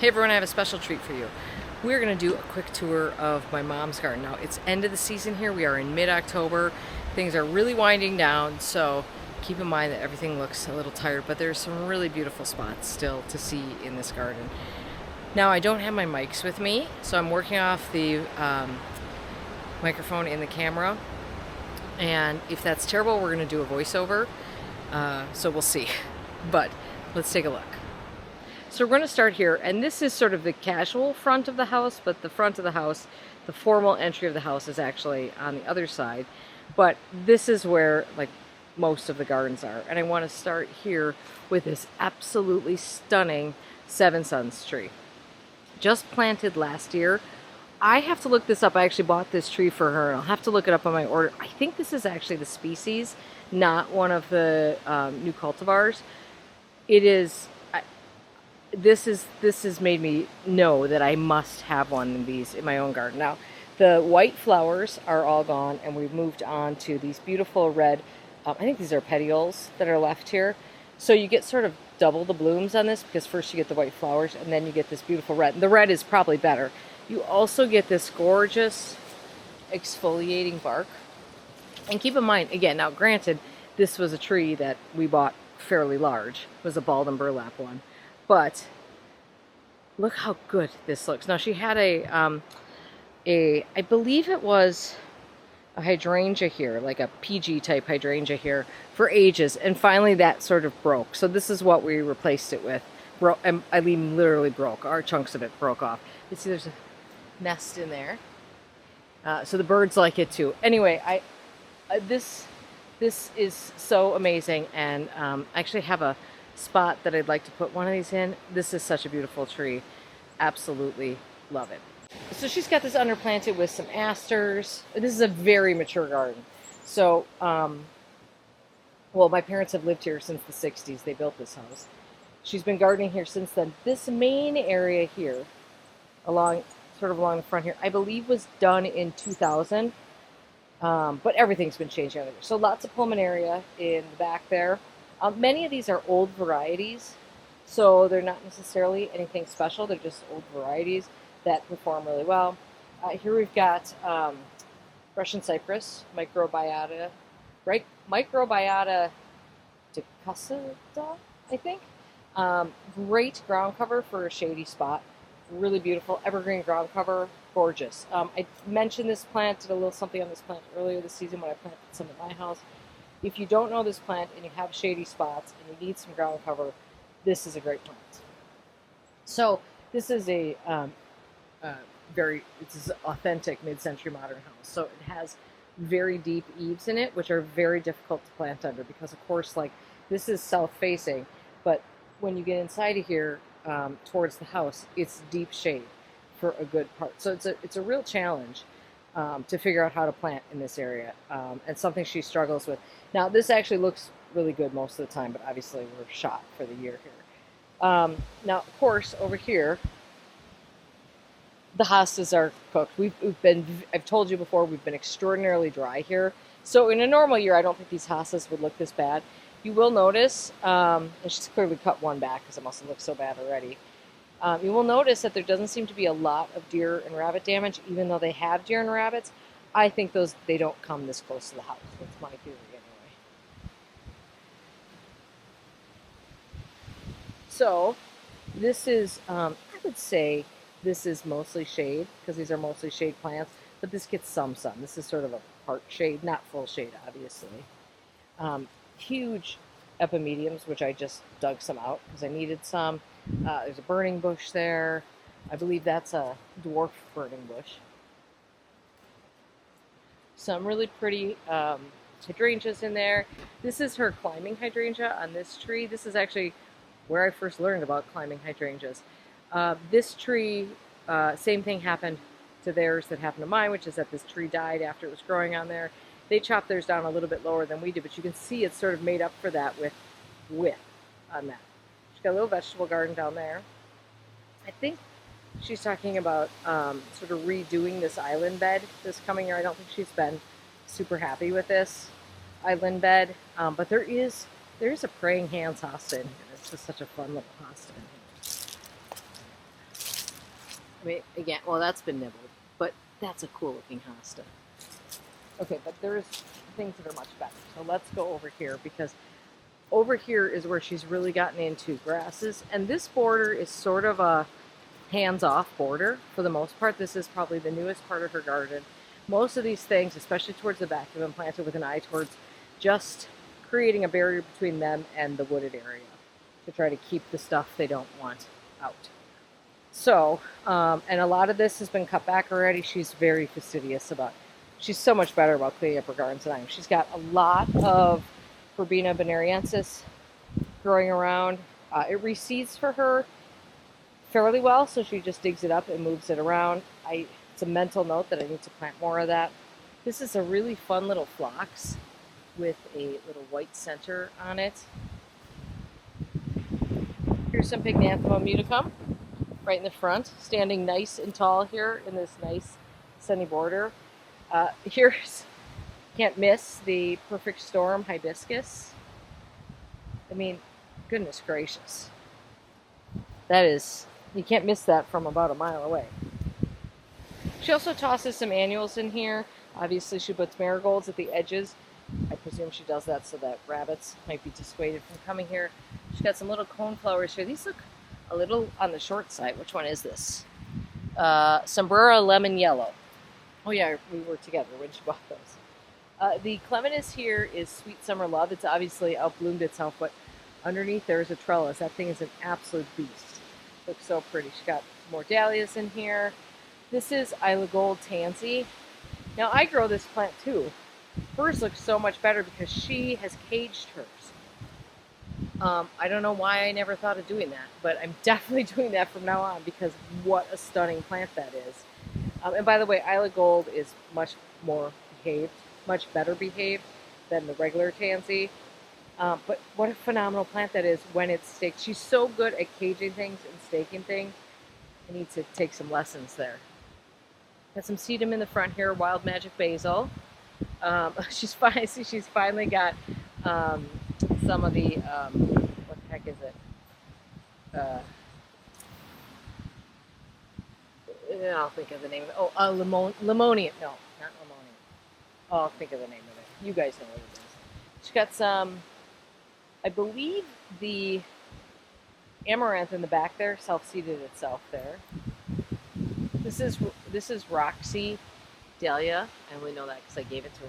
Hey everyone, I have a special treat for you. We're going to do a quick tour of my mom's garden. Now, it's end of the season here. We are in mid-October. Things are really winding down, so keep in mind that everything looks a little tired, but there's some really beautiful spots still to see in this garden. Now, I don't have my mics with me, so I'm working off the microphone in the camera. And if that's terrible, we're going to do a voiceover. So we'll see. But let's take a look. So we're going to start here, and this is sort of the casual front of the house, but the front of the house, the formal entry of the house is actually on the other side. But this is where like most of the gardens are. And I want to start here with this absolutely stunning Seven Suns tree. Just planted last year. I have to look this up. I actually bought this tree for her. I'll have to look it up on my order. I think this is actually the species, not one of the new cultivars. It is. This has made me know that I must have one of these in my own garden. Now, the white flowers are all gone, and we've moved on to these beautiful red. I think these are petioles that are left here. So you get sort of double the blooms on this because first you get the white flowers, and then you get this beautiful red. The red is probably better. You also get this gorgeous exfoliating bark. And keep in mind, again, now granted, this was a tree that we bought fairly large. It was a balled and burlap one. But look how good this looks. Now she had I believe it was a hydrangea here, like a PG type hydrangea here for ages. And finally that sort of broke. So this is what we replaced it with. I mean, literally broke. Our chunks of it broke off. You see there's a nest in there. So the birds like it too. Anyway, this is so amazing. And I actually have a spot that I'd like to put one of these in. This is such a beautiful tree. Absolutely love it. So she's got this underplanted with some asters. This is a very mature garden. So, well, my parents have lived here since the 60s. They built this house. She's been gardening here since then. This main area here, along the front here, I believe was done in 2000. But everything's been changing over there. So lots of pulmonaria in the back there. Many of these are old varieties, so they're not necessarily anything special. They're just old varieties that perform really well. Here we've got Russian cypress, microbiota decussata, I think. Great ground cover for a shady spot. Really beautiful, evergreen ground cover, gorgeous. I mentioned this plant, did a little something on this plant earlier this season when I planted some at my house. If you don't know this plant and you have shady spots and you need some ground cover, this is a great plant. So this is it's an authentic mid-century modern house. So it has very deep eaves in it, which are very difficult to plant under because, of course, like this is south-facing, but when you get inside of here towards the house, it's deep shade for a good part. So it's a real challenge to figure out how to plant in this area, and something she struggles with. Now, this actually looks really good most of the time, but obviously we're shot for the year here. Now, of course, over here, the hostas are cooked. I've told you before, we've been extraordinarily dry here. So in a normal year, I don't think these hostas would look this bad. You will notice, and she's clearly cut one back because it must have looked so bad already. You will notice that there doesn't seem to be a lot of deer and rabbit damage, even though they have deer and rabbits. I think they don't come this close to the house. That's my theory anyway. So this is, I would say this is mostly shade because these are mostly shade plants, but this gets some sun. This is sort of a part shade, not full shade, obviously. Huge epimediums, which I just dug some out because I needed some. There's a burning bush there. I believe that's a dwarf burning bush. Some really pretty hydrangeas in there. This is her climbing hydrangea on this tree. This is actually where I first learned about climbing hydrangeas. This tree, same thing happened to theirs that happened to mine, which is that this tree died after it was growing on there. They chopped theirs down a little bit lower than we did, but you can see it's sort of made up for that with width on that. She's got a little vegetable garden down there. I think she's talking about sort of redoing this island bed this coming year. I don't think she's been super happy with this island bed, but there is a praying hands hosta in here. It's just such a fun little hosta in here. I mean, again, well, that's been nibbled, but that's a cool looking hosta. Okay, but there's things that are much better. So let's go over here, because over here is where she's really gotten into grasses. And this border is sort of a hands-off border for the most part. This is probably the newest part of her garden. Most of these things, especially towards the back, have been planted with an eye towards just creating a barrier between them and the wooded area to try to keep the stuff they don't want out. So, and a lot of this has been cut back already. She's very fastidious about it. She's so much better about cleaning up her gardens than I am. She's got a lot of Verbena bonariensis growing around. It reseeds for her fairly well, so she just digs it up and moves it around. It's a mental note that I need to plant more of that. This is a really fun little phlox with a little white center on it. Here's some Pygnanthemum unicum right in the front, standing nice and tall here in this nice sunny border. Here's, can't miss, the Perfect Storm hibiscus. I mean, goodness gracious. That is, you can't miss that from about a mile away. She also tosses some annuals in here. Obviously, she puts marigolds at the edges. I presume she does that so that rabbits might be dissuaded from coming here. She's got some little cone flowers here. These look a little on the short side. Which one is this? Sombrera Lemon Yellow. Oh yeah, we were together when she bought those. The clematis here is Sweet Summer Love. It's obviously outbloomed itself, but underneath there is a trellis. That thing is an absolute beast. Looks so pretty. She's got more dahlias in here. This is Isla Gold Tansy. Now I grow this plant too. Hers looks so much better because she has caged hers. I don't know why I never thought of doing that, but I'm definitely doing that from now on because what a stunning plant that is. And by the way, Isla Gold is much more behaved, much better behaved than the regular tansy. But what a phenomenal plant that is when it's staked. She's so good at caging things and staking things. I need to take some lessons there. Got some sedum in the front here, Wild Magic Basil. She's finally got some of the, what the heck is it? I'll think of the name of it. Oh, Limonium. No, not Limonium. Oh, I'll think of the name of it. You guys know what it is. She's got some, I believe the amaranth in the back there self-seeded itself there. This is Roxy Dahlia. I only know that because I gave it to her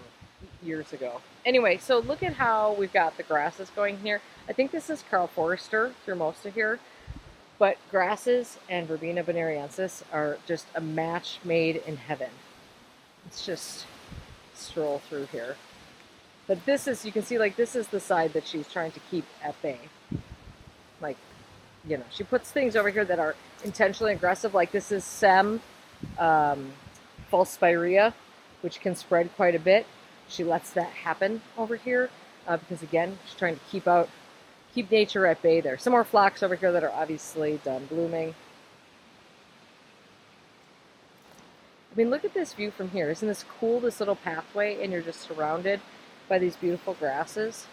years ago. Anyway, so look at how we've got the grasses going here. I think this is Carl Forrester through most of here. But grasses and Verbena bonariensis are just a match made in heaven. Let's just stroll through here. But this is, you can see, like, this is the side that she's trying to keep at bay. Like, you know, she puts things over here that are intentionally aggressive. Like this is Sem Falspirea, which can spread quite a bit. She lets that happen over here because, again, she's trying to keep nature at bay there. Some more phlox over here that are obviously done blooming. I mean, look at this view from here. Isn't this cool, this little pathway, and you're just surrounded by these beautiful grasses?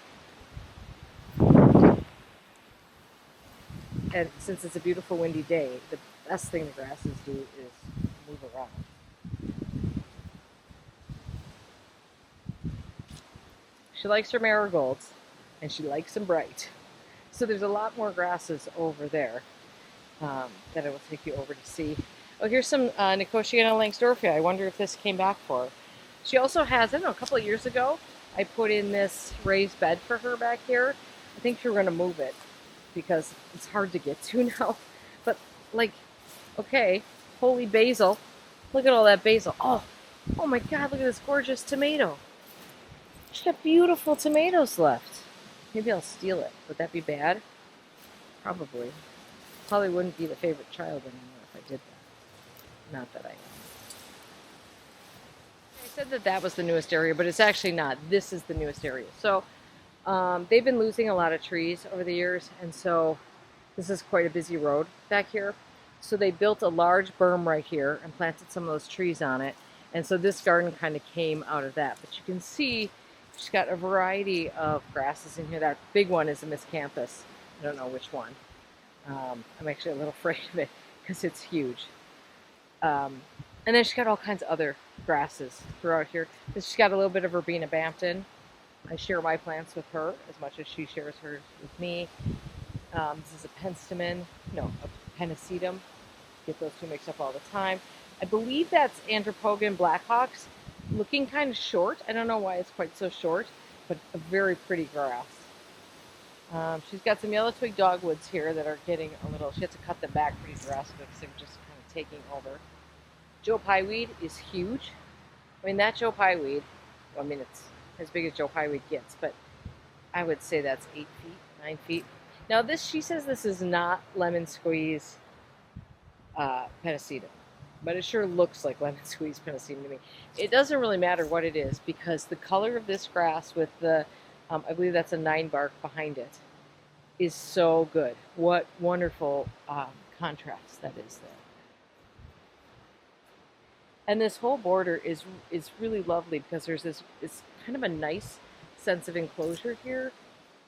And since it's a beautiful windy day, the best thing the grasses do is move around. She likes her marigolds, and she likes them bright. So there's a lot more grasses over there that I will take you over to see. Oh, here's some Nicotiana Langsdorffia. I wonder if this came back for her. She also has, I don't know, a couple of years ago, I put in this raised bed for her back here. I think we're going to move it because it's hard to get to now. But, like, okay, holy basil. Look at all that basil. Oh my God, look at this gorgeous tomato. She's got beautiful tomatoes left. Maybe I'll steal it. Would that be bad? Probably. Probably wouldn't be the favorite child anymore if I did that. Not that I am. I said that that was the newest area, but it's actually not. This is the newest area. So they've been losing a lot of trees over the years, and so this is quite a busy road back here. So they built a large berm right here and planted some of those trees on it. And so this garden kind of came out of that. But you can see she's got a variety of grasses in here. That big one is a miscanthus. I don't know which one. I'm actually a little afraid of it because it's huge. And then she's got all kinds of other grasses throughout here. She's got a little bit of verbena Bampton. I share my plants with her as much as she shares hers with me. This is a penstemon, no, a pennisetum. Get those two mixed up all the time. I believe that's Andropogon Blackhawks, looking kind of short. I don't know why it's quite so short, but a very pretty grass. She's got some yellow twig dogwoods here that are getting a little, she had to cut them back pretty drastically because they were just kind of taking over. Joe Pye weed is huge. I mean, that Joe Pye weed, I mean, it's as big as Joe Pye weed gets, but I would say that's 8 feet, 9 feet. Now this, she says this is not lemon squeeze pennisetum, but it sure looks like lemon squeeze pennisetum to me. It doesn't really matter what it is because the color of this grass with the, I believe that's a 9 bark behind it, is so good. What wonderful contrast that is there. And this whole border is really lovely because there's this, it's kind of a nice sense of enclosure here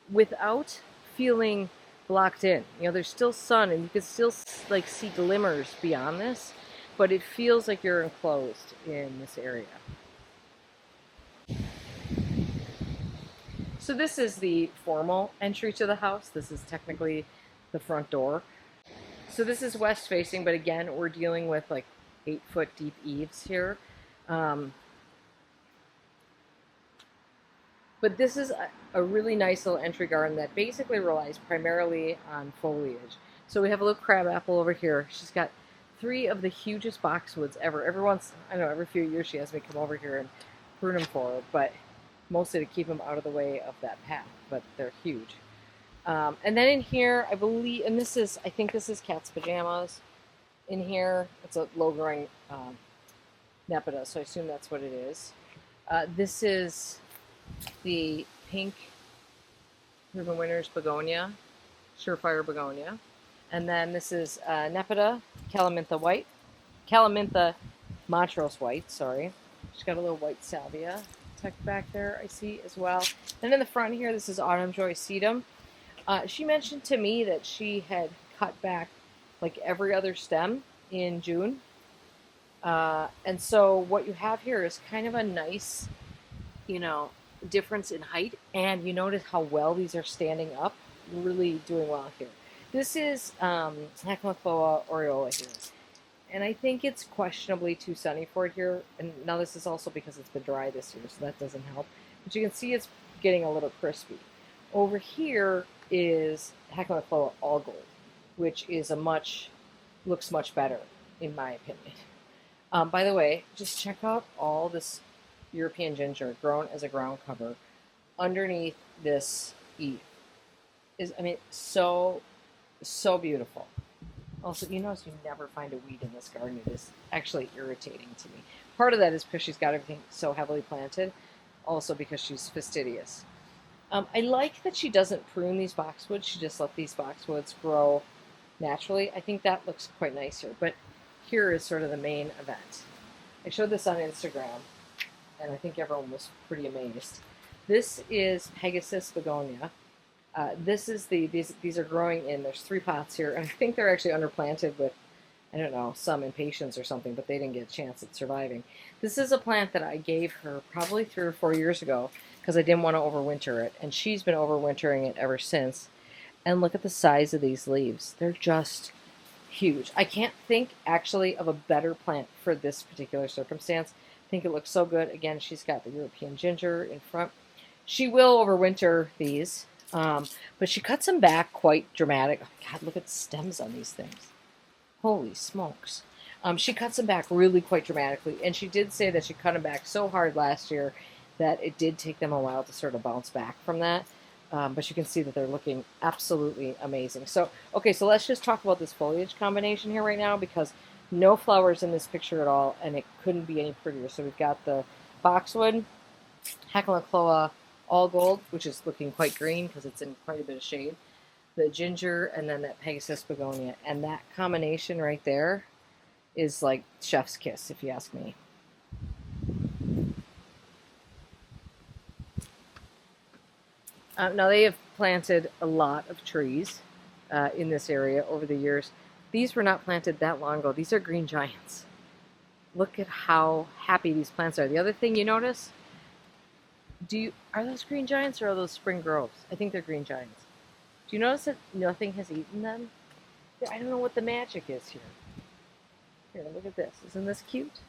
without feeling blocked in. You know, there's still sun and you can still like see glimmers beyond this, but it feels like you're enclosed in this area. So this is the formal entry to the house. This is technically the front door. So this is west facing, but again, we're dealing with like 8-foot deep eaves here. But this is a really nice little entry garden that basically relies primarily on foliage. So we have a little crabapple over here. She's got 3 of the hugest boxwoods ever. Every once, I don't know, every few years she has me come over here and prune them for her, but mostly to keep them out of the way of that path, but they're huge. And then in here, I believe, and this is, I think this is cat's pajamas. In here, it's a low-growing nepeta, so I assume that's what it is. This is the pink Ruben Winters begonia, surefire begonia. And then this is nepeta, Calamintha white, Calamintha Montrose white, sorry. She's got a little white salvia tucked back there, I see as well. Then in the front here, this is Autumn Joy sedum. She mentioned to me that she had cut back like every other stem in June. And so what you have here is kind of a nice, you know, difference in height. And you notice how well these are standing up, really doing well here. This is Hackamacloa aureola here. And I think it's questionably too sunny for it here. And now this is also because it's been dry this year, so that doesn't help. But you can see it's getting a little crispy. Over here is Hackamacloa all gold, which is looks much better, in my opinion. By the way, just check out all this European ginger grown as a ground cover underneath this eave. I mean, so beautiful. Also, you notice you never find a weed in this garden. It is actually irritating to me. Part of that is because she's got everything so heavily planted, also because she's fastidious. I like that she doesn't prune these boxwoods. She just let these boxwoods grow naturally. I think that looks quite nice here. But here is sort of the main event. I showed this on Instagram, and I think everyone was pretty amazed. This is Pegasus begonia. This is these are growing in, there's 3 pots here, and I think they're actually underplanted with, I don't know, some impatience or something, but they didn't get a chance at surviving. This is a plant that I gave her probably 3 or 4 years ago because I didn't want to overwinter it, and she's been overwintering it ever since. And look at the size of these leaves. They're just huge. I can't think actually of a better plant for this particular circumstance. I think it looks so good. Again, she's got the European ginger in front. She will overwinter these, but she cuts them back quite dramatic. Oh God, look at the stems on these things. Holy smokes. She cuts them back really quite dramatically, and she did say that she cut them back so hard last year that it did take them a while to sort of bounce back from that. But you can see that they're looking absolutely amazing. So, okay, so let's just talk about this foliage combination here right now, because no flowers in this picture at all, and it couldn't be any prettier. So we've got the boxwood, Hackamacloa all gold, which is looking quite green because it's in quite a bit of shade, the ginger, and then that Pegasus begonia. And that combination right there is like chef's kiss, if you ask me. Now, they have planted a lot of trees in this area over the years. These were not planted that long ago. These are green giants. look at how happy these plants are. The other thing you notice, are those green giants or are those spring groves? I think they're green giants. Do you notice that nothing has eaten them? I don't know what the magic is here. Here, look at this. Isn't this cute?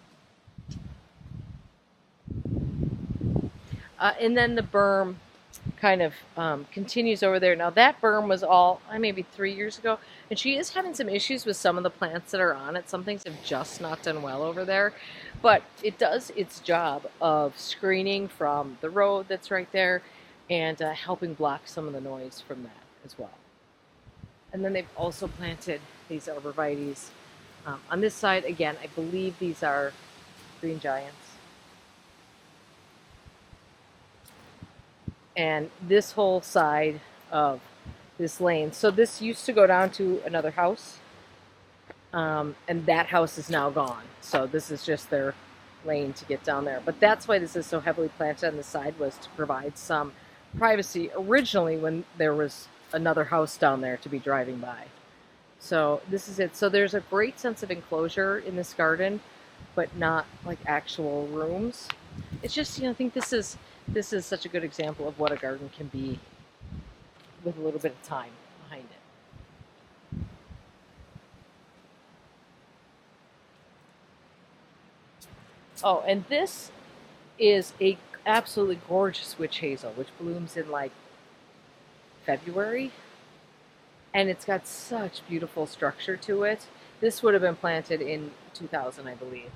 And then the berm kind of continues over there. Now that berm was all maybe 3 years ago, and she is having some issues with some of the plants that are on it. Some things have just not done well over there, but it does its job of screening from the road that's right there and helping block some of the noise from that as well. And then they've also planted these arborvitaes on this side. Again, I believe these are green giants. And this whole side of this lane. So this used to go down to another house, and that house is now gone. So this is just their lane to get down there. But that's why this is so heavily planted on the side, was to provide some privacy originally when there was another house down there to be driving by. So this is it. So there's a great sense of enclosure in this garden, but not like actual rooms. It's just, I think this is such a good example of what a garden can be with a little bit of time behind it. Oh, and this is a absolutely gorgeous witch hazel, which blooms in like February. And it's got such beautiful structure to it. This would have been planted in 2000, I believe,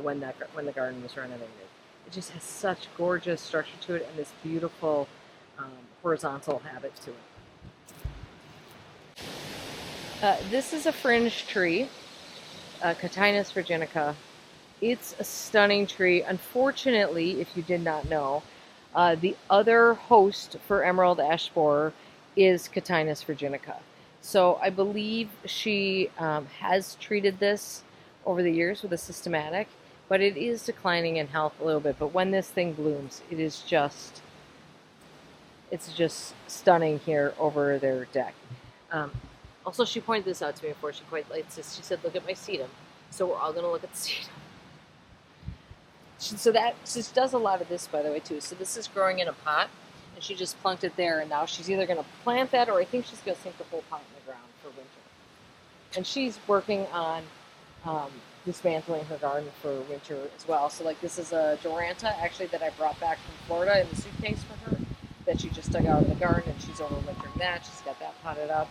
when the garden was renovated. It just has such gorgeous structure to it and this beautiful horizontal habit to it. This is a fringe tree, Catinus virginica. It's a stunning tree. Unfortunately, if you did not know, the other host for emerald ash borer is Catinus virginica. So I believe she has treated this over the years with a systematic, but it is declining in health a little bit. But when this thing blooms, it's just stunning here over their deck. Also, she pointed this out to me before. She said, "Look at my sedum." So we're all going to look at the sedum. So she does a lot of this, by the way, too. So this is growing in a pot, and she just plunked it there, and now she's either going to plant that, or I think she's going to sink the whole pot in the ground for winter. And she's working on dismantling her garden for winter as well. So like this is a Duranta, actually, that I brought back from Florida in the suitcase for her, that she just dug out of the garden, and she's overwintering that. She's got that potted up.